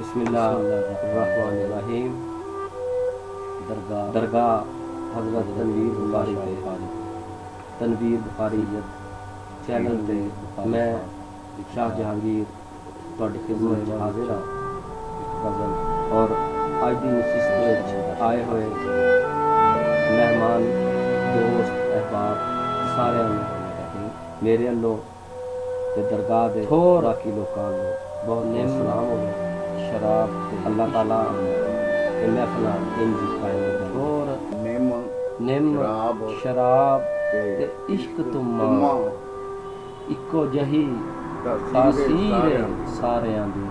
बिस्मिल्लाहिर्रहमानिर्रहीम। दरगाह हज़रत तनवीर बुखारी चैनल पे मैं शाह जहांगीर तुहाडी खिदमत च हाज़िर हाँ। गज़ल और अज दी नशिस्त विच आए हुए मेहमान दोस्त अहबाब सारे मेरे अल्लों ते दरगाह दे बाकी लोकां नूं बहुत बहुत सलाम होवे। शराब अल्लाह ताला ए महफिलां इंज कायम और निम शराब ते इश्क तुम्मा इक्को जही तासीर सारियां दी।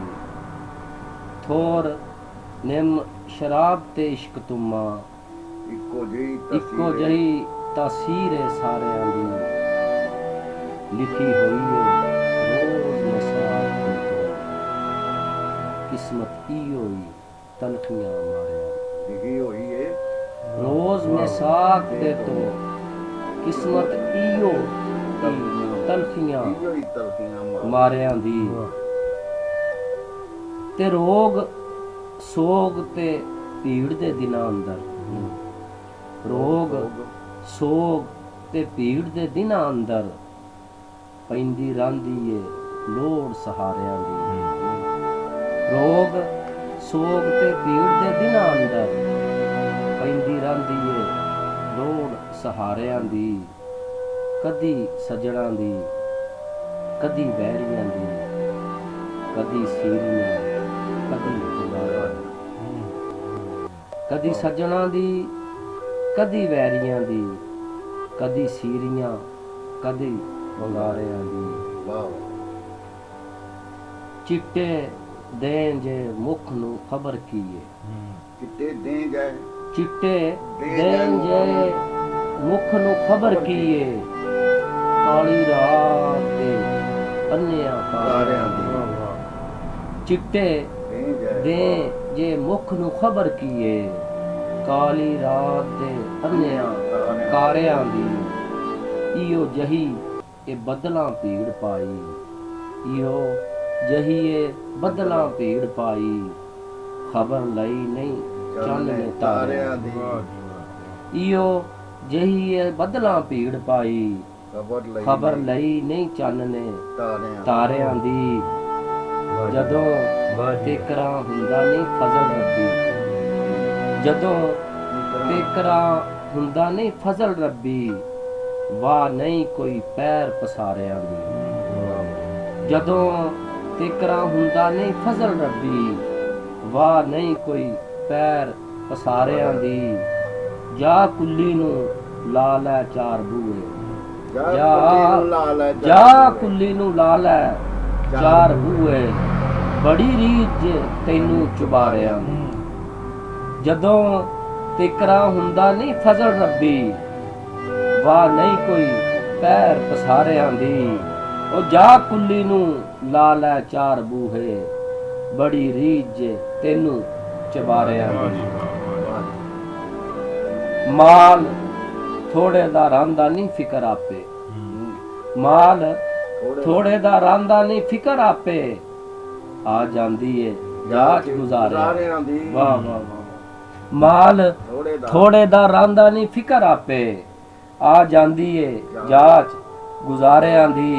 थोर निम शराब ते इश्क तुम्मा इक्को जही तासीर सारियां दी। लिखी हुई है रोज मसाक किस्मत इयो ही तलखियां मारिया। लिखी हुई है रोज मसाक दे तो किस्मत इयो तलखियां मारिया दी। ते रोग सोग ते भीड़ दे दिनां अंदर रोग सोग ते भीड़ दे दिनां अंदर पैंदी रांदी है लोड़ सहारियां दी। रोग सोग ते भीड़ दे दिनां अंदर पैंदी रांदी है लोड़ सहारियां दी। कदी सजणा दी कदी वैरियां दी कदी सीरियां कदी गुलारां। कदी सजणा दी कदी वैरियां दी कदी सीरियां कदी वंगारियां दी। चिट्टे दें जे मुख नूं खबर की है। चिट्टे दें जे मुख नूं खबर की है। काली रात दे अन्नियां तारियां दी। चिट्टे दें जे मुख नूं खबर की है। काली रात दे अन्नियां तारियां दी। इयो जही ए बदलां भीड़ पाई इहो जही ए बदलां भीड़ पाई। खबर लई नहीं चन्न ने तारियां दी। इहो जही ए बदलां भीड़ पाई। खबर लई नहीं चन्न ने तारियां दी। जदों तेकरा हुंदा नहीं फजल रब्बी जदों तेकरा हुंदा नहीं फजल रब्बी। वाह नहीं कोई पैर पसारियां दी। जदों तेकरा हुंदा नहीं फजल रब्बी। वाह नहीं कोई पैर पसारियां दी। जा कुल्ली नूं ला लै चार बूए जा कुल्ली नूं ला लै चार बूए। बड़ी रीत जे तैनूं चुबारियां दी। जदों तेकरा हुंदा नहीं फजल रब्बी। वाह नहीं कोई पैर पसारियां दी। ओ जा कुल्ली नूं ला लै चार बूहे। बड़ी रीत जे तैनूं चबारियां दी। माल थोड़े दा रांदा नहीं फिकर आपे। माल थोड़े दा रांदा नहीं फिकर आपे। आ जांदी है जाच गुजारियां दी। वाह वाह वाह। माल थोड़े दा रांदा नहीं फिकर आपे। आ जांदी है जाच गुजारियां दी।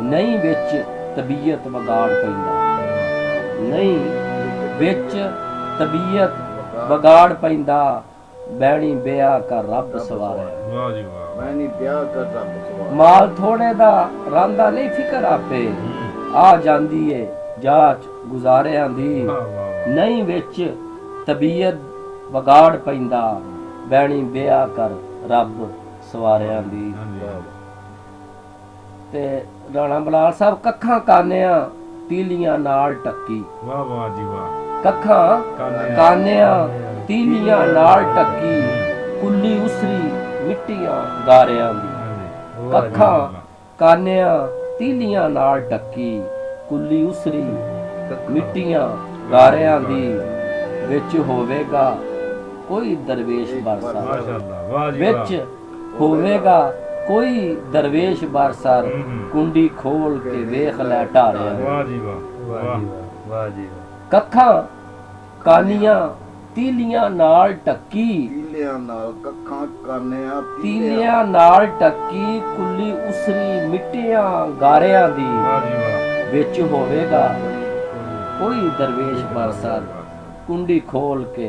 नहीं विच तबीयत बगाड़ पैंदा नहीं विच तबीयत बगाड़ पैंदा। बैणी ब्याह कर रब सवारिया। माल थोड़े दा रांदा नहीं फिकर आपे। आ जांदी है जाच गुजारियां दी। नहीं विच तबीयत बगाड़ पैंदा। बैणी ब्याह कर रब सवारियां दी। ते राणा बलाल साहब कखां कानियां तीलियां नाल टक्की। वाह वाह जी वाह। कखां कानियां तीलियां नाल टक्की। कुल्ली उसरी मिट्टियां गारियां दी। कखां कानियां तीलियां नाल टक्की। कुल्ली उसरी मिट्टियां गारियां दी। विच होवेगा कोई दरवेश बरसर। विच होवेगा कोई दरवेश बरसर। कुंडी खोल के वेख लै ढारियां। ਕੱਖਾਂ ਕਾਨੀਆਂ ਤੀਲੀਆਂ ਨਾਲ ਟੱਕੀ, ਤੀਲਿਆਂ ਨਾਲ ਕੱਖਾਂ ਕਾਨਿਆਂ ਤੀਲਿਆਂ ਨਾਲ ਟੱਕੀ, ਕੁੱਲੀ ਉਸਰੀ ਮਿੱਟੀਆਂ ਗਾਰਿਆਂ ਦੀ, ਵਿੱਚ ਹੋਵੇਗਾ ਕੋਈ ਦਰਵੇਸ਼ ਬਰਸਰ ਕੁੰਡੀ ਖੋਲ ਕੇ।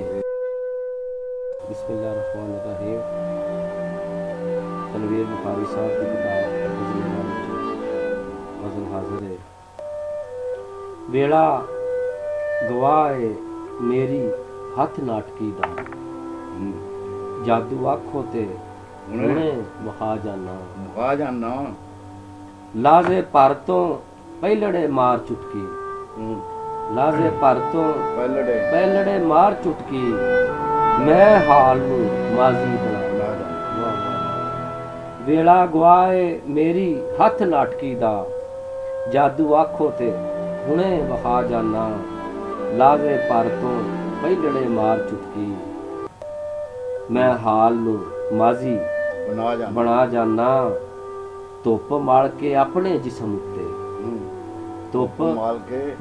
ਬਿਸਮਿल्लाह-र-रहमान-र-रहीम। ਤਨਵੀਰ ਬੁਖਾਰੀ ਸਾਹਿਬ ਦੀ ਕਿਤਾਬ ਵਜ਼ਨ ਹਾਜ਼ਰ ਹੈ। ਵੇਲਾ ਗਵਾਏ ਮੇਰੀ ਹੱਥ ਨਾਟਕੀ ਦਾ, ਜਾਦੂ ਆਖੋ ਤੇ ਹੁਣੇ ਮਖਾ ਜਾਨਾ, ਲਾਜ਼ੇ ਪਰ ਤੋਂ ਪਹਿਲੜੇ ਮਾਰ ਚੁਟਕੀ, ਲਾਜ਼ੇ ਪਰ ਤੋਂ ਪਹਿਲੜੇ ਮਾਰ ਚੁਟਕੀ, ਮੈਂ ਹਾਲ ਨੂੰ ਮਾਜ਼ੀ ਬਣਾ ਵੇਲਾ ਗਵਾਏ ਮੇਰੀ ਹੱਥ ਨਾਟਕੀ ਦਾ, ਜਾਦੂ ਆਖੋ ਤੇ ਹੁਣੇ ਵਖਾ ਜਾਨਾ, ਲਾਜ਼ੇ ਪਰ ਤੋਂ ਪਹਿਲੜੇ ਮਾਰ ਚੁਟਕੀ, ਮੈਂ ਹਾਲ ਨੂੰ ਮਾਜ਼ੀ ਬਣਾ ਜਾਨਾ। ਧੁੱਪ ਮਲ ਕੇ ਆਪਣੇ ਜਿਸਮ ਉੱਤੇ, ਧੁੱਪ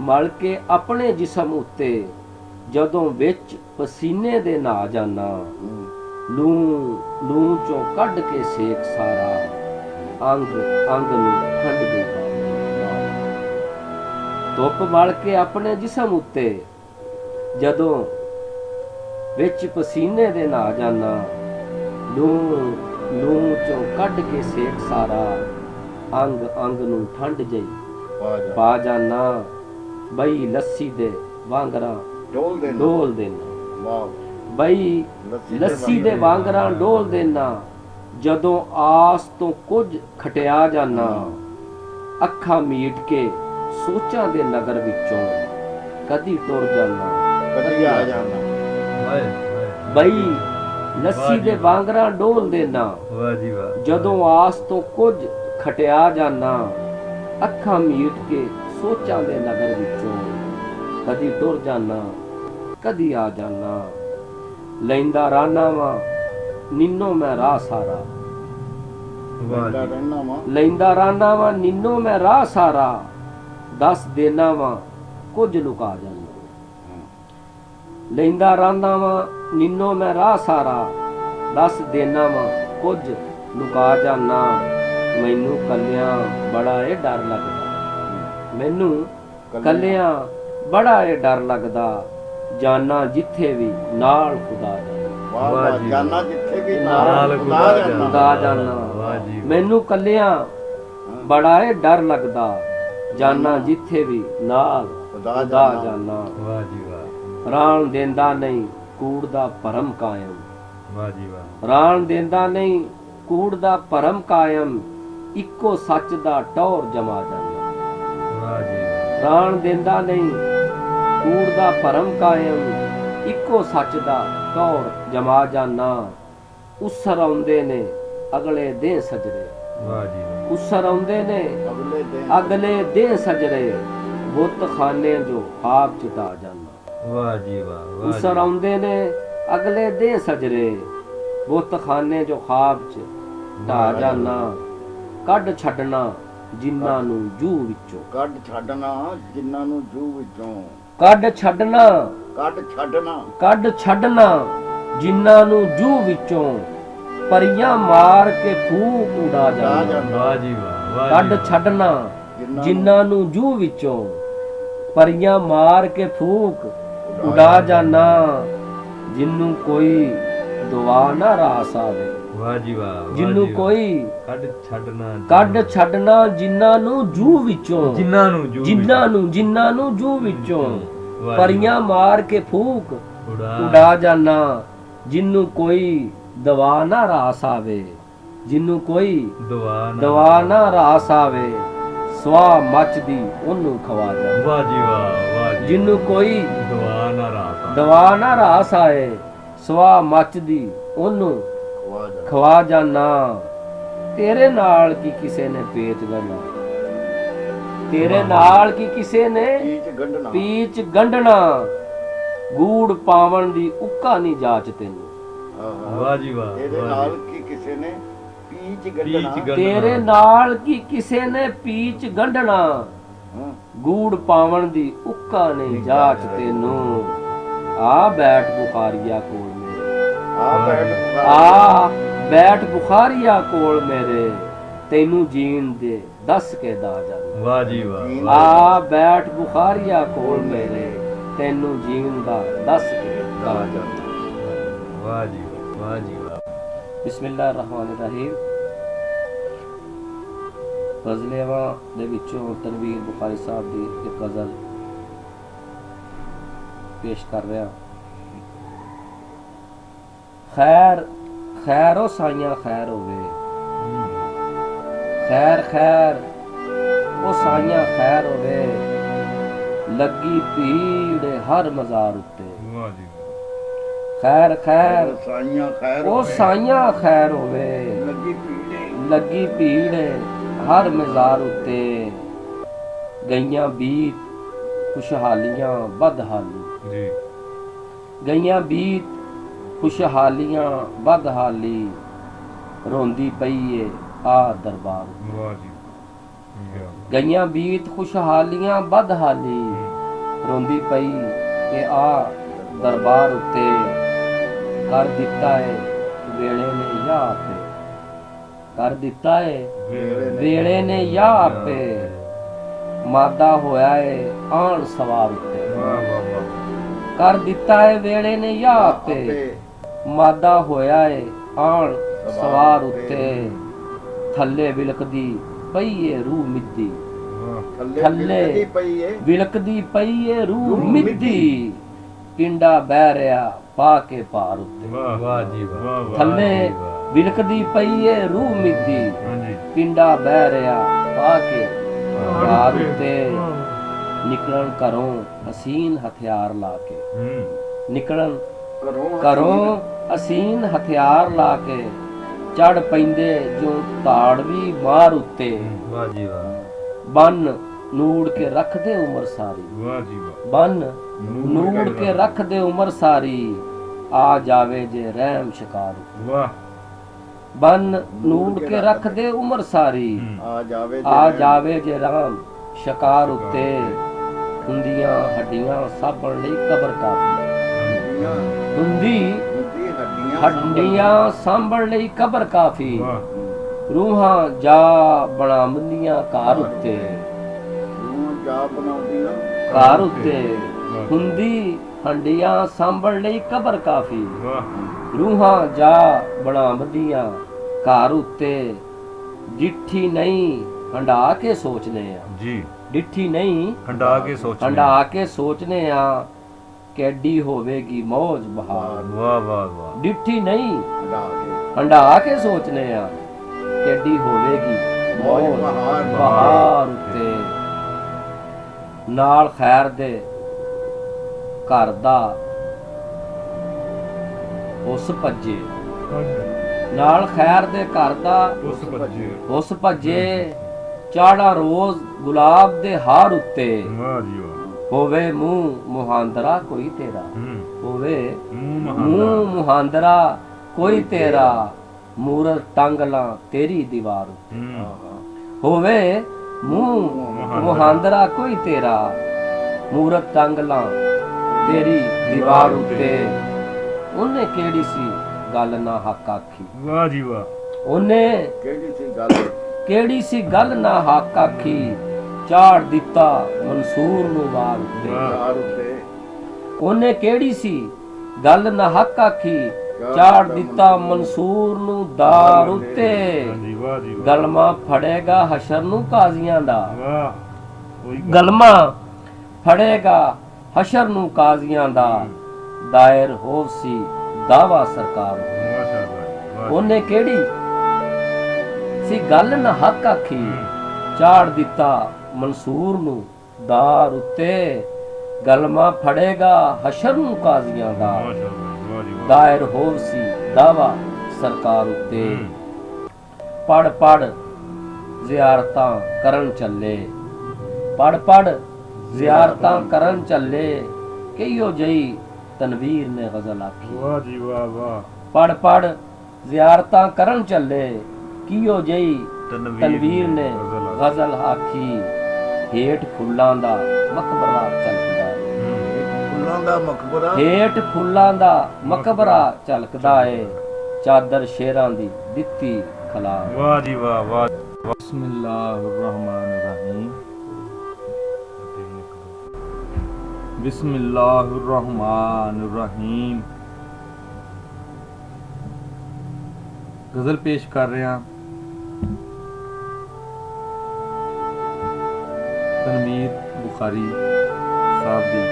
ਮਲ ਕੇ ਆਪਣੇ ਜਿਸਮ ਉੱਤੇ, ਜਦੋਂ ਵਿੱਚ ਪਸੀਨੇ ਦੇ ਨਹਾ ਜਾਨਾ, ਲੂ ਚੋਂ ਕੱਢ ਕੇ ਸੇਕ ਸਾਰਾ, ਅੰਗ ਨੂੰ ਠੰਡ ਦੇ ਪਾ। ਧੁੱਪ ਮਲ ਕੇ ਆਪਣੇ ਜਿਸਮ ਉੱਤੇ, ਜਦੋਂ ਵਿੱਚ ਪਸੀਨੇ ਦੇ ਨਹਾ ਜਾਨਾ, ਲੂ ਚੋਂ ਕੱਢ ਕੇ ਸੇਕ ਸਾਰਾ, ਅੰਗ ਨੂੰ ਠੰਡ ਜਈ ਪਾ ਜਾਨਾ। ਬਈ ਲੱਸੀ ਦੇ ਵਾਂਗਰਾਂ ਡੋਲ ਦੇਣਾ, ਬਈ ਲੱਸੀ ਦੇ ਵਾਂਗਰਾਂ ਡੋਲ ਦੇਣਾ, ਜਦੋਂ ਆਸ ਤੋਂ ਕੁਝ ਖਟਿਆ ਜਾਨਾ, ਅੱਖਾਂ ਮੀਟ ਕੇ ਸੋਚਾਂ ਦੇ ਨਗਰ ਵਿੱਚੋਂ ਕਦੀ ਟੁਰ ਜਾਨਾ, ਕਦੀ ਆ ਜਾਨਾ। ਬਈ ਲੱਸੀ ਦੇ ਵਾਂਗਰਾਂ ਡੋਲ ਦੇਣਾ, ਜਦੋਂ ਆਸ ਤੋਂ ਕੁਝ ਖਟਿਆ ਜਾਨਾ, ਅੱਖਾਂ ਮੀਟ ਕੇ ਸੋਚਾਂ ਦੇ ਨਗਰ ਵਿੱਚੋਂ ਕਦੀ ਟੁਰ ਜਾਨਾ, ਕਦੀ ਆ ਜਾਨਾ। ਲੈਂਦਾ ਰਾਨਾ ਵਾਂ ਨਿੰਨੋ ਮੈਂ ਰਾਹ ਸਾਰਾ, ਲੈਂਦਾ ਰਾਨਾ ਵਾਂ ਨਿੰਨੋ ਮੈਂ ਰਾਹ ਸਾਰਾ, ਦੱਸ ਦੇਣਾ ਵਾਂ ਕੁਝ ਲੁਕਾ ਜਾਨਾ। ਲੈਂਦਾ ਰਾਨਾ ਵਾਂ ਨਿੰਨੋ ਮੈਂ ਰਾਹ ਸਾਰਾ, ਦੱਸ ਦੇਣਾ ਵਾਂ ਕੁਝ ਲੁਕਾ ਜਾਨਾ। ਮੈਨੂੰ ਕੱਲਿਆਂ ਬੜਾ ਏ ਡਰ ਲੱਗਦਾ, ਮੈਨੂੰ ਕੱਲਿਆਂ ਬੜਾ ਏ ਡਰ ਲੱਗਦਾ, ਜਾਨਾ ਜਿੱਥੇ ਵੀ ਨਾਲ ਖੁਦਾ ਜਾਨਾ, ਜਿੱਥੇ ਵੀ ਨਾਲ ਖੁਦਾ ਜਾਨਾ। ਮੈਨੂੰ ਕੱਲਿਆਂ ਬੜਾ ਏ ਡਰ ਲੱਗਦਾ, ਜਾਨਾ ਜਿੱਥੇ ਵੀ ਨਾਲ ਖੁਦਾ ਜਾਨਾ। ਰਾਣ ਦੇਂਦਾ ਨਹੀਂ ਕੂੜ ਦਾ ਭਰਮ ਕਾਇਮ, ਰਾਣ ਦੇਂਦਾ ਨਹੀਂ ਕੂੜ ਦਾ ਭਰਮ ਕਾਇਮ, ਇੱਕੋ ਸੱਚ ਦਾ ਟੌਰ ਜਮਾ ਜਾਨਾ। ਰਾਣ ਦੇਂਦਾ ਨਹੀਂ ਕੂੜ ਦਾ ਭਰਮ ਕਾਇਮ, ਇੱਕੋ ਸੱਚ ਦਾ ਟੌਰ ਜਮਾ ਜਾਨਾ। ਉਸਰ ਆਉਂਦੇ ਨੇ ਅਗਲੇ ਦੇ ਸਜਰੇ, ਉਸਰ ਆਉਂਦੇ ਨੇ ਅਗਲੇ ਦੇ ਸਜਰੇ, ਬੁੱਤ ਖਾਨੇ ਜੋ ਖਾਬ ਚਟਾ ਜਾਨਾ। ਉਸਰ ਆਉਂਦੇ ਨੇ ਅਗਲੇ ਦੇ ਸਜਰੇ, ਬੁੱਤ ਖਾਨੇ ਜੋ ਖਾਬ ਚ ਢਾ ਜਾਨਾ। ਕੱਢ ਛੱਡਣਾ ਜਿਨ੍ਹਾਂ ਨੂੰ ਜੂ ਵਿੱਚੋਂ, ਕੱਢ ਛੱਡਣਾ ਜਿਨ੍ਹਾਂ ਨੂੰ ਜੂ ਵਿੱਚੋਂ, ਕੱਢ ਛੱਡਣਾ ਕੱਢ ਛੱਡਣਾ ਜਿਨ੍ਹਾਂ ਨੂੰ ਜੂ ਵਿੱਚੋਂ, ਪਰੀਆਂ ਮਾਰ ਕੇ ਫੂਕ ਉਡਾ ਜਾਨਾ। ਕੱਢ ਛੱਡਣਾ ਜਿਨ੍ਹਾਂ ਨੂੰ ਜੂ ਵਿੱਚੋਂ, ਪਰੀਆਂ ਮਾਰ ਕੇ ਫੂਕ ਉਡਾ ਜਾਨਾ। ਜਿੰਨੂੰ ਕੋਈ ਦੁਆ ਨਾ ਰਾਸ ਆਵੇ, ਜਿੰਨੂੰ ਕੋਈ ਕੱਢ ਛੱਡਣਾ ਜਿਨ੍ਹਾਂ ਨੂੰ ਜੂ ਵਿੱਚੋਂ, ਜਿਨ੍ਹਾਂ ਨੂੰ ਜੂ ਵਿੱਚੋਂ, ਪਰੀਆਂ ਮਾਰ ਕੇ ਫੂਕ ਉਡਾ ਜਾਨਾ। ਜਿੰਨੂੰ ਕੋਈ ਦਵਾ ਨਾ ਰਾਸ ਆਵੇ, ਜਿੰਨੂੰ ਕੋਈ ਦਵਾ ਨਾ ਰਾਸ ਆਵੇ, ਸਵਾ ਮੱਚਦੀ ਉਹਨੂੰ ਖਵਾ ਜਾਨਾ। ਜਿੰਨੂੰ ਕੋਈ ਦਵਾ ਨਾ ਰਾਸ ਆਏ, ਸਵਾ ਮੱਚਦੀ ਉਹਨੂੰ ਖਵਾ ਜਾਨਾ। ਤੇਰੇ ਨਾਲ ਕੀ ਕਿਸੇ ਨੇ ਪੇਚ ਗੰਢਣਾ, ਤੇਰੇ ਨਾਲ ਕੀ ਕਿਸੇ ਨੇ ਪੀਚ ਗੰਢਣਾ, ਗੂੜ ਪਾਵਣ ਦੀ ਉੱਕਾ ਨਹੀਂ ਜਾਚ ਤੈਨੂੰ। ਤੇਰੇ ਨਾਲ ਕੀ ਕਿਸੇ ਨੇ ਪੀਚ ਗੰਢਣਾ, ਤੇਰੇ ਨਾਲ ਕੀ ਕਿਸੇ ਨੇ ਪੀਚ ਗੰਢਣਾ, ਗੂੜ ਪਾਵਣ ਦੀ ਉੱਕਾ ਨੇ ਜਾਚ ਤੈਨੂੰ ਆ ਬੈਠ ਬੁਖਾਰੀਆ ਕੋਲ ਮੇਰੇ ਆ ਬੈਠ ਬੁਖਾਰੀਆ ਕੋਲ ਮੇਰੇ ਤੈਨੂੰ ਜੀਣ ਦੇ ਦੱਸ ਕੇ ਦਾ ਜਾਨ ਵਾਹ ਜੀ ਵਾਹ ਆ ਬੈਠ ਬੁਖਾਰੀਆ ਕੋਲ ਮੇਰੇ ਤੈਨੂੰ ਜੀਣ ਦਾ ਦੱਸ ਕੇ ਦਾ ਜਾਨ ਵਾਹ ਜੀ ਵਾਹ ਜੀ ਵਾਹ ਬਿਸਮਿਲ੍ਲਾਹਿਰ ਰਹਿਮਾਨਿਰ ਰਹੀਮ ਗਜ਼ਲੇਵਾਂ ਦੇ ਵਿੱਚੋਂ ਤਨਵੀਰ ਬੁਖਾਰੀ ਸਾਹਿਬ ਦੀ ਇੱਕ ਗਜ਼ਲ ਪੇਸ਼ ਕਰ ਰਿਹਾ ਖੈਰ ਖੈਰੋ ਸਾਈਆਂ ਖੈਰ ਹੋਵੇ ਖੈਰ ਖੈਰ ਉਹ ਸਾਈਆਂ ਖੈਰ ਹੋਵੇ ਲੱਗੀ ਭੀੜ ਹਰ ਮਜ਼ਾਰ ਉੱਤੇ ਵਾਹ ਜੀ ਖੈਰ ਖੈਰ ਸਾਈਆਂ ਖੈਰ ਉਹ ਸਾਈਆਂ ਖੈਰ ਹੋਵੇ ਲੱਗੀ ਭੀੜ ਹਰ ਮਜ਼ਾਰ ਉੱਤੇ ਗਈਆਂ ਬੀਤ ਖੁਸ਼ਹਾਲੀਆਂ ਬਦਹਾਲੀ ਜੀ ਗਈਆਂ ਬੀਤ ਖੁਸ਼ਹਾਲੀਆਂ ਬਦਹਾਲੀ ਰੋਂਦੀ ਪਈ ਏ ਆ ਦਰਬਾਰ ਵਾਹ ਜੀ ਗਈਆਂ ਬੀਤ ਖੁਸ਼ਹਾਲੀਆਂ ਬਦਹਾਲੀ ਰੋਂਦੀ ਪਈ ਏ ਆ ਦਰਬਾਰ ਉੱਤੇ ਕਰ ਦਿੱਤਾ ਏ ਵੇਲੇ ਨੇ ਯਾ ਆਪੇ ਕਰ ਦਿੱਤਾ ਏ ਵੇਲੇ ਨੇ ਯਾ ਆਪੇ ਮਾਦਾ ਹੋਇਆ ਏ ਆਣ ਸਵਾਰ ਉੱਤੇ ਵਾਹ ਵਾਹ ਵਾਹ ਕਰ ਦਿੱਤਾ ਏ ਵੇਲੇ ਨੇ ਯਾ ਆਪੇ ਮਾਦਾ ਹੋਇਆ ਏ ਆਣ ਸਵਾਰ ਉੱਤੇ ਥੱਲੇ ਵਿਲਕਦੀ ਪਈ ਏ ਰੂਹ ਮਿੱਦੀ ਥੱਲੇ ਵਿਲਕਦੀ ਪਈ ਏ ਰੂਹ ਮਿੱਦੀ ਪਿੰਡਾ ਬਹਿ ਰਿਹਾ ਪਾ ਕੇ ਭਾਰ ਉੱਤੇ ਵਾਹ ਵਾਹ ਜੀ ਵਾਹ ਥੱਲੇ ਵਿਲਕਦੀ ਪਈ ਏ ਰੂਹ ਮਿੱਦੀ ਹਾਂਜੀ ਪਿੰਡਾ ਬਹਿ ਰਿਹਾ ਪਾ ਕੇ ਭਾਰ ਉੱਤੇ ਨਿਕਲਣ ਘਰੋਂ ਹਸੀਨ ਹਥਿਆਰ ਲਾ ਕੇ ਨਿਕਲਣ ਘਰੋਂ ਹਸੀਨ ਹਥਿਆਰ ਲਾ ਕੇ ਚੜ ਪੈਂਦੇ ਜੋ ਤਾੜਵੀ ਮਾਰ ਉੱਤੇ ਵਾਹ ਜੀ ਵਾਹ ਬੰਨ ਨੂੜ ਕੇ ਰੱਖਦੇ ਉਮਰ ਸਾਰੀ ਵਾਹ ਜੀ ਵਾਹ ਬੰਨ ਨੂੜ ਕੇ ਰੱਖਦੇ ਉਮਰ ਸਾਰੀ ਆ ਜਾਵੇ ਜੇ ਰਹਿਮ ਸ਼ਿਕਾਰ ਵਾਹ ਬੰਨ ਨੂੜ ਕੇ ਰੱਖਦੇ ਉਮਰ ਸਾਰੀ ਆ ਜਾਵੇ ਜੇ ਰਹਿਮ ਸ਼ਿਕਾਰ ਉੱਤੇ ਹੁੰਦੀਆਂ ਹੱਡੀਆਂ ਸਾਬਣ ਲਈ ਕਬਰ ਕਾਫੀ ਹੁੰਦੀ ਹੱਡੀਆਂ ਸਾਂਭਣ ਲਈ ਕਬਰ ਕਾਫੀ ਰੂਹਾਂ ਜਾ ਬਣਾਉਂਦੀਆਂ ਘਰ ਉੱਤੇ ਘਰ ਉੱਤੇ ਹੁੰਦੀ ਹੱਡੀਆਂ ਸਾਂਭਣ ਲਈ ਕਬਰ ਕਾਫੀ ਰੂਹਾਂ ਜਾ ਬਣਾਉਂਦੀਆਂ ਘਰ ਉੱਤੇ ਡਿੱਠੀ ਨਹੀਂ ਹੰਡਾ ਕੇ ਸੋਚਨੇ ਆ ਜੀ ਡਿੱਠੀ ਨਹੀਂ ਹੰਡਾ ਕੇ ਸੋਚਨੇ ਆ ਕੈਡੀ ਹੋਵੇਗੀ ਮੌਜ ਬਹਾਰ ਵਾਹ ਵਾਹ ਵਾਹ ਡਿੱਠੀ ਨਹੀਂ ਹੰਡਾ ਕੇ ਸੋਚਨੇ ਆ ਕੈਡੀ ਹੋਵੇਗੀ ਮੌਜ ਬਹਾਰ ਉੱਤੇ ਨਾਲ ਖੈਰ ਦੇ ਘਰ ਦਾ ਉਸ ਭੱਜੇ ਨਾਲ ਖੈਰ ਦੇ ਘਰ ਦਾ ਉਸ ਭੱਜੇ ਚਾੜਾ ਰੋਜ਼ ਗੁਲਾਬ ਦੇ ਹਾਰ ਉੱਤੇ ਵਾਹ ਜੀ ਵਾਹ ਹੋਵੇ ਮੂੰਹ ਮੁਹਾਂਦਰਾ ਕੋਈ ਤੇਰਾ ਹੋਵੇ ਮੂੰਹ ਮੁਹਾਂਦਰਾ ਕੋਈ ਤੇਰਾ ਮੂਰਤ ਟੰਗ ਲਾਂ ਤੇਰੀ ਦੀਵਾਰ ਉੱਤੇ ਹੋਵੇ ਮੂੰਹ ਮੁਹਾਂਦਰਾ ਕੋਈ ਤੇਰਾ ਮੂਰਤ ਟੰਗ ਲਾਂ ਤੇਰੀ ਦੀਵਾਰ ਉੱਤੇ ਉਹਨੇ ਕਿਹੜੀ ਸੀ ਗੱਲ ਨਾ ਹੱਕ ਆਖੀ ਵਾਹ ਜੀ ਵਾਹ ਉਹਨੇ ਕਿਹੜੀ ਸੀ ਗੱਲ ਨਾ ਹੱਕ ਆਖੀ ਚਾੜ ਦਿੱਤਾ ਮਨਸੂਰ ਨੂੰ ਵਾਰ ਉੱਤੇ ਉਹਨੇ ਕਿਹੜੀ ਸੀ ਗੱਲ ਨਾ ਹੱਕ ਆਖੀ ਚਾੜ ਦਿੱਤਾ ਮਨਸੂਰ ਨੂੰ ਦਾਰ ਉੱਤੇ ਗਲਮਾ ਫੜੇਗਾ ਹਸ਼ਰ ਨੂੰ ਕਾਜ਼ੀਆਂ ਦਾ ਗਲਮਾ ਫੜੇਗਾ ਹਸ਼ਰ ਨੂੰ ਕਾਜ਼ੀਆਂ ਦਾ ਦਾਇਰ ਹੋਵਸੀ ਦਾਵਾ ਸਰਕਾਰ ਉਹਨੇ ਕਿਹੜੀ ਸੀ ਗੱਲ ਨਾ ਹੱਕ ਆਖੀ ਚਾੜ ਦਿੱਤਾ ਮਨਸੂਰ ਨੂੰ ਦਾਰ ਉੱਤੇ ਗਲਮਾ ਫੜੇਗਾ ਹਸ਼ਰ ਨੂੰ ਕਾਜ਼ੀਆਂ ਦਾ ਦਾਇਰ ਹੋਵਸੀ ਦਾਵਾ ਸਰਕਾਰ ਉੱਤੇ ਪੜ ਪੜ ਜ਼ਿਆਰਤਾਂ ਕਰਨ ਚੱਲੇ ਪੜ ਪੜ ਜ਼ਿਆਰਤਾਂ ਕਰਨ ਚੱਲੇ ਕਿਹੋ ਜਈ ਤਨਵੀਰ ਨੇ ਗਜ਼ਲ ਆਖੀ ਵਾਹ ਜੀ ਵਾਹ ਵਾਹ ਪੜ ਪੜ ਜ਼ਿਆਰਤਾਂ ਕਰਨ ਚੱਲੇ ਕਿਹੋ ਜਈ ਤਨਵੀਰ ਨੇ ਗਜ਼ਲ ਆਖੀ ਹੇਠ ਫੁੱਲਾਂ ਦਾ ਮਕਬਰਾ ਝਲਕਦਾ ਏ। ਫੁੱਲਾਂ ਦਾ ਮਕਬਰਾ ਹੇਠ ਫੁੱਲਾਂ ਦਾ ਮਕਬਰਾ ਝਲਕਦਾ ਏ, ਚਾਦਰ ਸ਼ੇਰਾਂ ਦੀ ਦਿੱਤੀ ਖਲਾ। ਵਾਹ ਜੀ ਵਾਹ ਵਾਹ। ਬਿਸਮਿਲ੍ਲਾਹਿਰਰਹਿਮਾਨਿਰਰਹੀਮ। ਬਿਸਮਿਲ੍ਲਾਹਿਰਰਹਿਮਾਨਿਰਰਹੀਮ। ਗਜ਼ਲ ਪੇਸ਼ ਕਰ ਰਿਹਾ ਤਨਵੀਰ ਬੁਖਾਰੀ ਸਾਹਿਬ ਦੀ।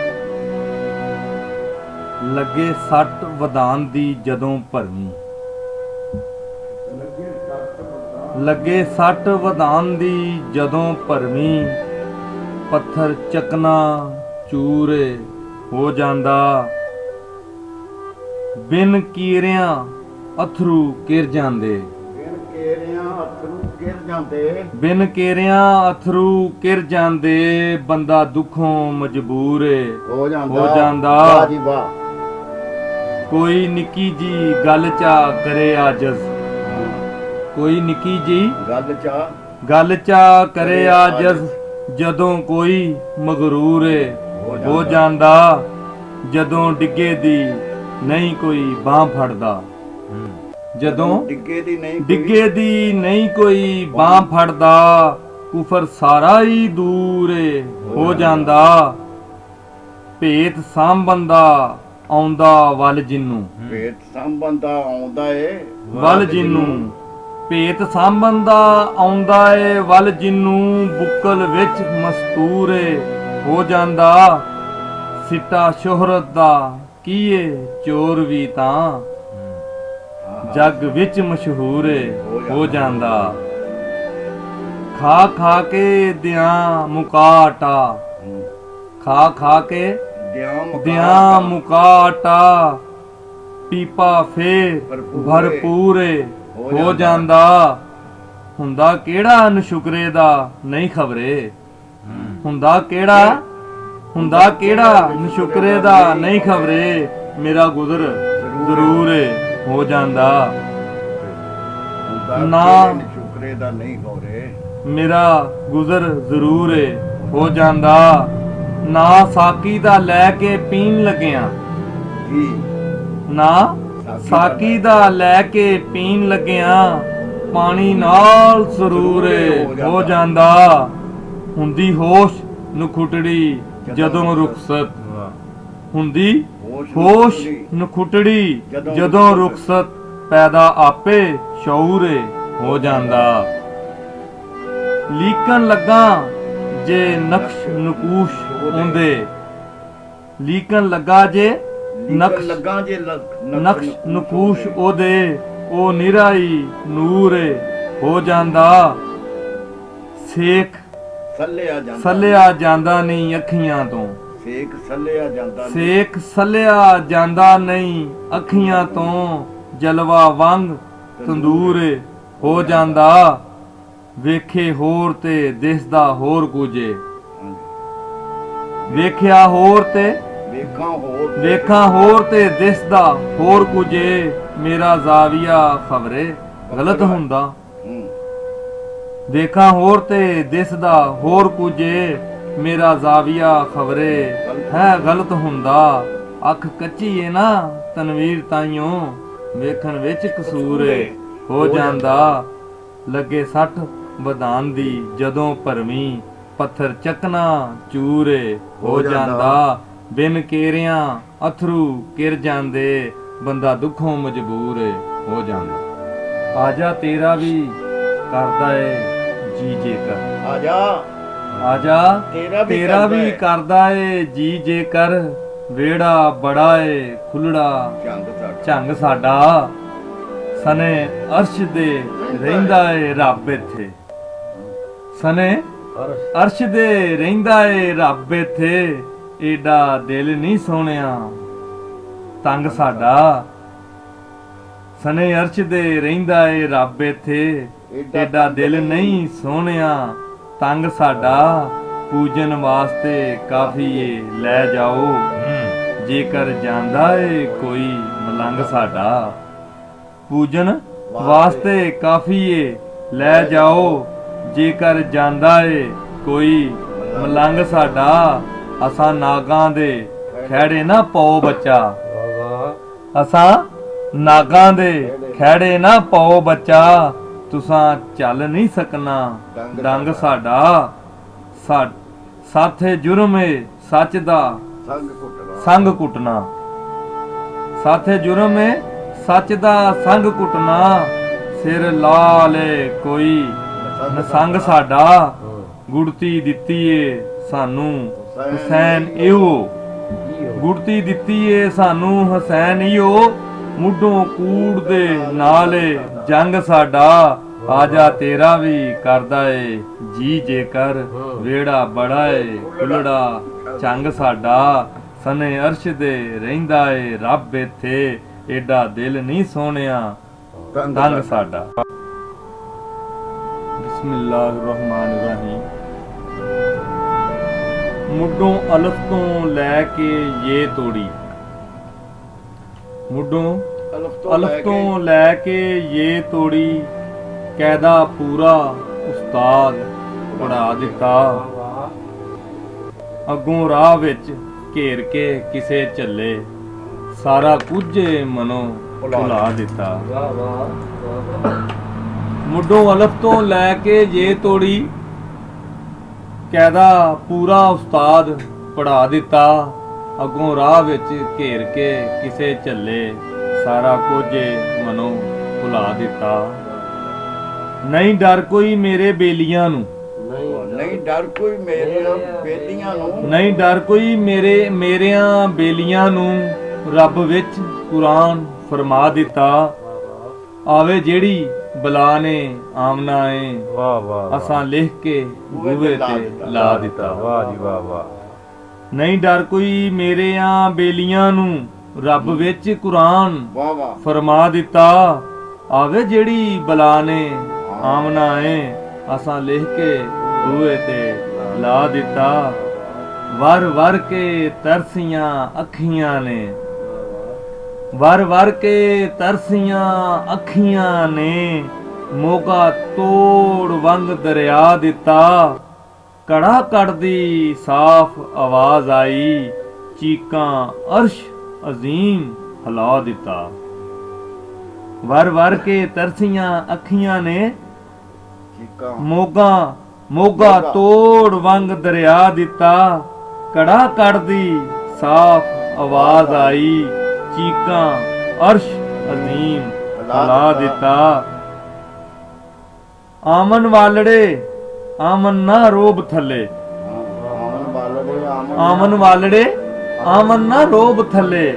ਲੱਗੇ ਸੱਟ ਵਦਾਨ ਦੀ ਜਦੋਂ ਭਰਵੀਂ, ਲੱਗੇ ਸੱਟ ਵਦਾਨ ਦੀ ਜਦੋਂ ਭਰਵੀਂ, ਪੱਥਰ ਚਕਨਾ ਚੂਰੇ ਹੋ ਜਾਂਦਾ। ਬਿਨ ਕੀਰਿਆਂ ਅਥਰੂ ਕਿਰ ਜਾਂਦੇ, ਬਿਨ ਕੇਰਿਆਂ ਅਥਰੂ ਗਿਰ ਜਾਂਦੇ, ਬਿਨ ਕੇਰਿਆਂ ਅਥਰੂ ਕਿਰ ਜਾਂਦੇ, ਬੰਦਾ ਦੁੱਖੋਂ ਮਜਬੂਰ ਏ ਹੋ ਜਾਂਦਾ। ਹੋ ਜਾਂਦਾ। ਵਾਹ ਜੀ ਵਾਹ। ਕੋਈ ਨਿੱਕੀ ਜੀ ਗੱਲ ਚਾ ਕਰੇ ਆਜਜ਼, ਕੋਈ ਨਿੱਕੀ ਜੀ ਗੱਲ ਚਾ ਕਰੇ ਆਜਜ਼, ਜਦੋਂ ਕੋਈ ਮਗਰੂਰ ਏ ਹੋ ਜਾਂਦਾ। ਜਦੋਂ ਡਿੱਗੇ ਦੀ ਨਹੀਂ ਕੋਈ ਬਾਂਹ ਫੜਦਾ, ਜਦੋਂ ਡਿੱਗੇ ਦੀ ਨਹੀਂ ਕੋਈ ਬਾਂਹ ਫੜਦਾ, ਕੁਫਰ ਸਾਰਾ ਹੀ ਦੂਰ ਏ ਹੋ ਜਾਂਦਾ। ਭੇਤ ਸਾਂਭੰਦਾ ਆਉਂਦਾ ਵੱਲ ਜਿੰਨੂੰ, ਭੇਤ ਸਾਂਭੰਦਾ ਆਉਂਦਾ ਏ ਵੱਲ ਜਿੰਨੂੰ, ਭੇਤ ਸਾਂਭੰਦਾ ਆਉਂਦਾ ਏ ਵੱਲ ਜਿੰਨੂੰ, ਬੁੱਕਲ ਵਿੱਚ ਮਸਤੂਰ ਏ ਹੋ ਜਾਂਦਾ। ਸਿੱਟਾ ਸ਼ੋਹਰਤ ਦਾ ਕੀਏ ਚੋਰ ਵੀ ਤਾਂ ਜੱਗ ਵਿੱਚ ਮਸ਼ਹੂਰ ਏ ਹੋ ਜਾਂਦਾ। ਖਾ ਖਾ ਕੇ ਦਿਆਂ ਮੁਕਾਟਾ, ਖਾ ਖਾ ਕੇ ਦਿਆਂ ਮੁਕਾਟਾ, ਪੀਪਾ ਫੇਰ ਭਰਪੂਰ ਏ ਹੋ ਜਾਂਦਾ। ਹੁੰਦਾ ਕਿਹੜਾ ਨਸ਼ੁਕਰੇ ਦਾ ਨਹੀਂ ਖਬਰੇ, ਹੁੰਦਾ ਕਿਹੜਾ ਨਸ਼ੁਕਰੇ ਦਾ ਨਹੀਂ ਖਬਰੇ, ਮੇਰਾ ਗੁਜ਼ਰ ਜ਼ਰੂਰ ਏ ਹੋ ਜਾਂਦਾ। ਨਾ ਸ਼ੁਕਰੇ ਦਾ ਨਹੀਂ ਹੋਰੇ, ਮੇਰਾ ਗੁਜ਼ਰ ਜ਼ਰੂਰ ਏ ਹੋ ਜਾਂਦਾ। ਨਾ ਸਾਕੀ ਦਾ ਲੈ ਕੇ ਪੀਣ ਲੱਗਿਆ, ਨਾ ਸਾਕੀ ਦਾ ਲੈ ਕੇ ਪੀਣ ਲੱਗਿਆ, ਪਾਣੀ ਨਾਲ ਸਰੂਰ ਏ ਹੋ ਜਾਂਦਾ। ਹੁੰਦੀ ਹੋਸ਼ ਨਖੁਟੜੀ ਜਦੋਂ ਰੁਖਸਤ, ਹੁੰਦੀ ਹੋਸ਼ ਨਖੁਟੜੀ ਜਦੋਂ ਰੁਖਸਤ, ਪੈਦਾ ਆਪੇ ਸ਼ਊਰ ਏ ਹੋ ਜਾਂਦਾ। ਲੀਕਣ ਲੱਗਾ ਜੇ ਨਕਸ਼ ਨਕੂਸ਼ ਹੁੰਦੇ, ਲੀਕਣ ਲੱਗਾ ਜੇ ਨਕਸ਼ ਨਕੂਸ਼ ਉਹਦੇ, ਉਹ ਨਿਰਾਈ ਨੂਰ ਏ ਹੋ ਜਾਂਦਾ। ਸੇਖ ਸੱਲਿਆ ਜਾਂਦਾ ਨਹੀਂ ਅੱਖੀਆਂ ਤੋਂ, ਸੇਖ ਸੱਲਿਆ ਜਾਂਦਾ, ਸੇਖ ਸੱਲਿਆ ਜਾਂਦਾ ਨਹੀਂ ਅੱਖੀਆਂ ਤੋਂ, ਜਲਵਾ ਵਾਂਗ ਤੰਦੂਰ ਏ ਹੋ ਜਾਂਦਾ। ਵੇਖੇ ਹੋਰ ਤੇ ਦਿਸਦਾ ਹੋਰ ਕੁਝੇ, ਵੇਖਿਆ ਹੋਰ ਤੇ ਵੇਖਾਂ ਹੋਰ ਤੇ ਦਿਸਦਾ ਹੋਰ ਕੁਝੇ, ਮੇਰਾ ਜ਼ਾਵੀਆ ਖਬਰੇ ਗਲਤ ਹੁੰਦਾ। ਵੇਖਾਂ ਹੋਰ ਤੇ ਦਿਸਦਾ ਹੋਰ ਕੁਝੇ, ਮੇਰਾ ਜ਼ਾਵੀਆ ਖਬਰੇ ਹੈ ਗਲਤ ਹੁੰਦਾ। ਅੱਖ ਕੱਚੀ ਏ ਨਾ ਤਨਵੀਰ ਤਾਈਓ, ਵੇਖਣ ਵਿੱਚ ਕਸੂਰ ਏ ਹੋ ਜਾਂਦਾ। ਲੱਗੇ ਸੱਟ ਵਦਾਨ ਦੀ ਜਦੋਂ ਭਰਵੀਂ, ਪੱਥਰ ਚੱਕਣਾ ਚੂਰ ਏ ਹੋ ਜਾਂਦਾ। ਬਿਨ ਕੇਰਿਆਂ ਅਥਰੂ ਕਿਰ ਜਾਂਦੇ, ਬੰਦਾ ਦੁੱਖੋਂ ਮਜਬੂਰ ਏ ਹੋ ਜਾਂਦਾ। ਆਜਾ ਤੇਰਾ ਵੀ ਕਰਦਾ ਏ ਜੀ ਜੇਕਰ, ਆਜਾ ਤੇਰਾ ਵੀ ਕਰਦਾ ਏ ਜੀ ਜੇਕਰ, ਵੇੜਾ ਬੜਾ ਏ ਖੁੱਲੜਾ ਝੰਗ ਸਾਡਾ। ਸਨੇ ਅਰਸ਼ ਦੇ ਰਹਿੰਦਾ ਏ ਰੱਬ ਇੱਥੇ, ਸਨੇ ਅਰਸ਼ ਦੇ ਰਹਿੰਦਾ ਏ ਰੱਬ ਇੱਥੇ, ਏਡਾ ਦਿਲ ਨਹੀਂ ਸੋਹਣਿਆ ਤੰਗ ਸਾਡਾ। ਸਨੇ ਅਰਸ਼ ਦੇ ਰਹਿੰਦਾ ਏ ਰੱਬ ਇੱਥੇ, ਏਡਾ ਦਿਲ ਨਹੀਂ ਸੋਹਣਿਆ ਤੰਗ ਸਾਡਾ। ਪੂਜਨ ਵਾਸਤੇ ਕਾਫੀ ਏ ਲੈ ਜਾਓ, ਜੇਕਰ ਜਾਂਦਾ ਏ ਕੋਈ ਮਲੰਗ ਸਾਡਾ। ਪੂਜਨ ਵਾਸਤੇ ਕਾਫੀ ਏ ਲੈ ਜਾਓ, ਜੇਕਰ ਜਾਂਦਾ ਏ ਕੋਈ ਮਲੰਗ ਸਾਡਾ ਅਸਾਂ ਨਾਗਾਂ ਦੇ ਖਹਿੜੇ ਨਾ ਪਾਓ ਬੱਚਾ। ਅਸਾਂ ਨਾਗਾਂ ਦੇ ਖਹਿੜੇ ਨਾ ਪਾਓ ਬੱਚਾ, ਤੁਸਾਂ ਚੱਲ ਨਹੀਂ ਸਕਣਾ ਡੰਗ ਸਾਡਾ। ਸਾਥੇ ਜੁਰਮ ਏ ਸੱਚ ਦਾ ਸੰਗ ਕੁੱਟਣਾ, ਸਾਥੇ ਜੁਰਮ ਏ ਸੱਚ ਦਾ ਸੰਗ ਕੁੱਟਣਾ, ਸਿਰ ਲਾ ਲੈ ਕੋਈ ਨਸੰਗ ਸਾਡਾ। ਗੁੜਤੀ ਦਿੱਤੀ ਏ ਸਾਨੂੰ ਹੁਸੈਨ ਇਓ, ਗੁੜਤੀ ਦਿੱਤੀ ਏ ਸਾਨੂੰ ਹੁਸੈਨ ਇਓ, ਮੁੱਢੋਂ ਕੂੜ ਦੇ ਨਾਲ ਏ ਜੰਗ ਸਾਡਾ। ਆਜਾ ਤੇਰਾ ਵੀ ਕਰਦਾ ਏ ਜੀ ਜੇਕਰ, ਵੇੜਾ ਬੜਾ ਏ ਕੁਲੜਾ ਚੰਗ ਸਾਡਾ। ਸਨੇ ਅਰਸ਼ ਦੇ ਰਹਿੰਦਾ ਏ ਰੱਬ ਇੱਥੇ, ਏਡਾ ਦਿਲ ਨਹੀਂ ਸੋਹਣਿਆ ਤੰਗ ਸਾਡਾ। ਬਿਸਮਿਲ੍ਲਾਹਿਰਰਹਿਮਾਨਿਰਰਹੀਮ। ਮੁੱਢੋਂ ਅਲਫ ਤੋਂ ਲੈ ਕੇ ਇਹ ਤੋੜੀ, ਮੁੱਢੋਂ ਅਲਫ ਤੋਂ ਲੈ ਕੇ ਇਹ ਤੋੜੀ, ਕਾਇਦਾ ਪੂਰਾ ਉਸਤਾਦ ਪੜਾ ਦਿੱਤਾ। ਅੱਗੋਂ ਰਾਹ ਵਿੱਚ ਘੇਰ ਕੇ ਕਿਸੇ ਝੱਲੇ, ਸਾਰਾ ਕੁਝ ਮਨੋਂ ਭੁਲਾ ਦਿੱਤਾ। ਮੁੱਢੋਂ ਅਲਫ ਤੋਂ ਲੈ ਕੇ ਜੇ ਤੋੜੀ, ਕਾਇਦਾ ਪੂਰਾ ਉਸਤਾਦ ਪੜਾ ਦਿੱਤਾ। ਅੱਗੋਂ ਰਾਹ ਵਿੱਚ ਘੇਰ ਕੇ ਕਿਸੇ ਝੱਲੇ, ਸਾਰਾ ਕੁਝ ਮਨੋਂ ਭੁਲਾ ਦਿੱਤਾ। ਨਹੀਂ ਡਰ ਕੋਈ ਮੇਰੇ ਬੇਲੀਆਂ ਨੂੰ, ਨਹੀਂ ਡਰ ਕੋਈ ਮੇਰੀਆਂ ਬੇਲੀਆਂ ਨੂੰ, ਨਹੀਂ ਡਰ ਕੋਈ ਮੇਰਿਆਂ ਬੇਲੀਆਂ ਨੂੰ, ਰੱਬ ਵਿੱਚ ਕੁਰਾਨ ਫਰਮਾ ਦਿੱਤਾ। ਆਵੇ ਜਿਹੜੀ ਬਲਾ ਨੇ ਆਮਨਾ ਏ, ਵਾਹ ਵਾਹ, ਅਸਾਂ ਲਿਖ ਕੇ ਬੂਹੇ ਤੇ ਲਾ ਦਿੱਤਾ। ਵਾਹ ਜੀ ਵਾਹ ਵਾਹ। ਨਹੀਂ ਡਰ ਕੋਈ ਮੇਰਿਆਂ ਬੇਲੀਆਂ ਨੂੰ, ਰੱਬ ਵਿੱਚ ਕੁਰਾਨ ਵਾਹ ਵਾਹ, ਫਰਮਾ ਦਿੱਤਾ। ਆਵੇ ਜਿਹੜੀ ਬਲਾ ਨੇ ਆਮਨਾ ਏ, ਅਸਾਂ ਲਿਖ ਕੇ ਬੂਹੇ ਤੇ ਲਾ ਦਿੱਤਾ। ਵਰ ਵਰ ਕੇ ਤਰਸੀਆਂ ਅੱਖੀਆਂ ਨੇ, ਵਰ ਵਰ ਕੇ ਤਰਸੀਆਂ ਅੱਖੀਆਂ ਨੇ, ਮੋਗਾ ਤੋੜ ਵੰਗ ਦਰਿਆ ਦਿੱਤਾ। ਕੜਾ ਕੱਢਦੀ ਸਾਫ਼ ਆਵਾਜ਼ ਆਈ, ਚੀਕਾਂ ਅਰਸ਼ ਅਜ਼ੀਮ ਹਿਲਾ ਦਿੱਤਾ। ਵਰ ਵਰ ਕੇ ਤਰਸੀਆਂ ਅੱਖੀਆਂ ਨੇ, ਚੀਕਾਂ ਮੋਗਾ ਤੋੜ ਵੰਗ ਦਰਿਆ ਦਿੱਤਾ। ਕੜਾ ਕੱਢਦੀ ਸਾਫ਼ ਆਵਾਜ਼ ਆਈ, ਚੀਕਾਂ ਅਰਸ਼ ਅਜ਼ੀਮ ਹਿਲਾ ਦਿੱਤਾ। ਆਮਨ ਵਾਲੜੇ ਆਮਨ ਨਾ ਰੋਬ ਥੱਲੇ, ਆਮਨ ਵਾਲੜੇ ਆਮਨ ਨਾ ਰੋਬ ਥੱਲੇ,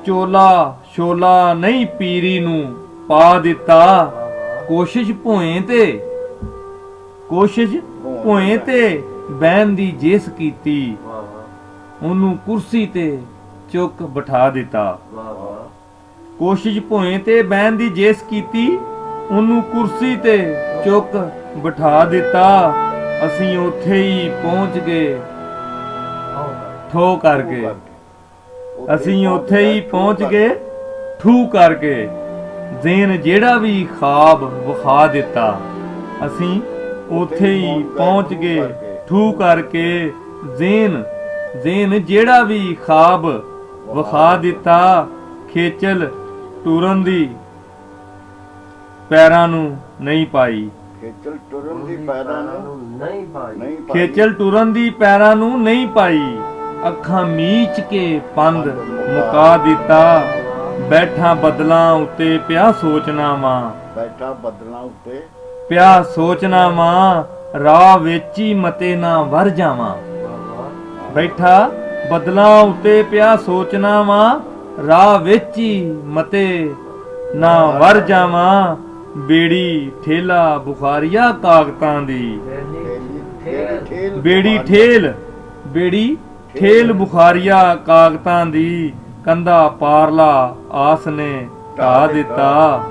ਚੋਲਾ ਸ਼ੋਲਾ ਨਹੀਂ ਪੀਰੀ ਨੂੰ ਪਾ ਦਿੱਤਾ। ਕੋਸ਼ਿਸ਼ ਭੋਏ ਤੇ ਬਹਿਣ ਦੀ ਜੇਸ ਕੀਤੀ, ਉਹਨੂੰ ਕੁਰਸੀ ਤੇ ਚੁੱਕ ਬਿਠਾ ਦਿੱਤਾ। ਕੋਸ਼ਿਸ਼ ਭੋਏ ਤੇ ਬਹਿਣ ਦੀ ਜੇਸ ਕੀਤੀ, ਉਹਨੂੰ ਕੁਰਸੀ ਤੇ ਚੁੱਕ ਬਿਠਾ ਦਿੱਤਾ। ਅਸੀਂ ਉੱਥੇ ਹੀ ਪਹੁੰਚ ਗਏ ਠੋ ਕਰਕੇ, ਅਸੀਂ ਉੱਥੇ ਹੀ ਪਹੁੰਚ ਗਏ ਠੂ ਕਰਕੇ। ਜ਼ੇਨ ਜਿਹੜਾ ਵੀ ਖਾਬ ਵਿਖਾ ਦਿੱਤਾ, ਅਸੀਂ ਉੱਥੇ ਹੀ ਪਹੁੰਚ ਗਏ ਠੂ ਕਰਕੇ। ਜ਼ੇਨ ਜਿਹੜਾ ਵੀ ਖਾਬ ਵਿਖਾ ਦਿੱਤਾ, ਖੇਚਲ ਟੁਰਨ ਦੀ ਪੈਰਾਂ ਨੂੰ ਨਹੀਂ ਪਾਈ, ਖੇਚਲ ਟੁਰਨ ਦੀ ਪੈਰਾਂ ਨੂੰ ਨਹੀਂ ਭਾਈ, ਖੇਚਲ ਟੁਰਨ ਦੀ ਪੈਰਾਂ ਨੂੰ ਨਹੀਂ ਪਾਈ। ਅੱਖਾਂ ਮੀਚ ਕੇ ਪੰਧ ਮੁਕਾ ਦਿੱਤਾ। ਬੈਠਾ ਬਦਲਾਂ ਉੱਤੇ ਪਿਆ ਸੋਚਣਾ ਵਾਂ, ਬੈਠਾ ਬੱਦਲਾਂ ਉੱਤੇ ਪਿਆ ਸੋਚਣਾ ਵਾਂ, ਰਾਹ ਵਿੱਚ ਹੀ ਮਤੇ ਨਾ ਵਰ ਜਾਵਾਂ। ਬੈਠਾ ਬਦਲਾਂ ਉੱਤੇ ਪਿਆ ਸੋਚਣਾ ਵਾਂ, ਰਾਹ ਵਿੱਚ ਹੀ ਮਤੇ ਨਾ ਵਰ ਜਾਵਾਂ। ਬੇੜੀ ਠੇਲਾ ਬੁਖਾਰੀਆ ਕਾਗਤਾਂ ਦੀ, ਬੇੜੀ ਠੇਲ ਬੁਖਾਰੀਆ ਕਾਗਤਾਂ ਦੀ, ਕੰਧਾ ਪਾਰਲਾ ਆਸ ਨੇ ਢਾ ਦਿੱਤਾ।